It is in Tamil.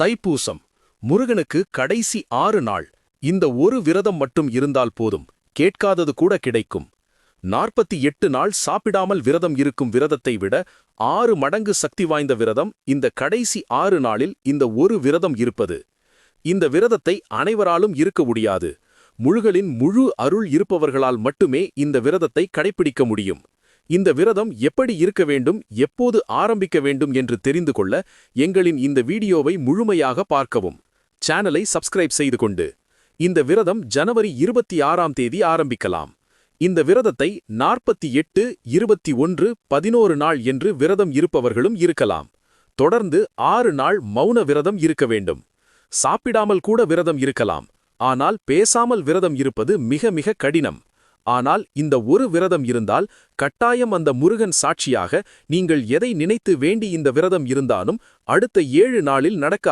தைப்பூசம் முருகனுக்கு கடைசி 6 நாள். இந்த ஒரு விரதம் மட்டும் இருந்தால் போதும், கேட்காதது கூட கிடைக்கும். 48 நாள் சாப்பிடாமல் விரதம் இருக்கும் விரதத்தை விட 6 மடங்கு சக்தி வாய்ந்த விரதம் இந்த கடைசி 6 நாளில் இந்த ஒரு விரதம் இருப்பது. இந்த விரதத்தை அனைவராலும் இருக்க முடியாது. முருகனின் முழு அருள் இருப்பவர்களால் மட்டுமே இந்த விரதத்தை கடைப்பிடிக்க முடியும். இந்த விரதம் எப்படி இருக்க வேண்டும், எப்போது ஆரம்பிக்க வேண்டும் என்று தெரிந்து கொள்ள எங்களின் இந்த வீடியோவை முழுமையாக பார்க்கவும். சேனலை சப்ஸ்கிரைப் செய்து கொண்டு. இந்த விரதம் ஜனவரி 26ஆம் தேதி ஆரம்பிக்கலாம். இந்த விரதத்தை 48, 21, 11 நாள் என்று விரதம் இருப்பவர்களும் இருக்கலாம். தொடர்ந்து 6 நாள் மௌன விரதம் இருக்க வேண்டும். சாப்பிடாமல் கூட விரதம் இருக்கலாம். ஆனால் பேசாமல் விரதம் இருப்பது மிக மிக கடினம். ஆனால் இந்த ஒரு விரதம் இருந்தால் கட்டாயம் அந்த முருகன் சாட்சியாக நீங்கள் எதை நினைத்து வேண்டி இந்த விரதம் இருந்தாலும் அடுத்த 7 நாளில் நடக்க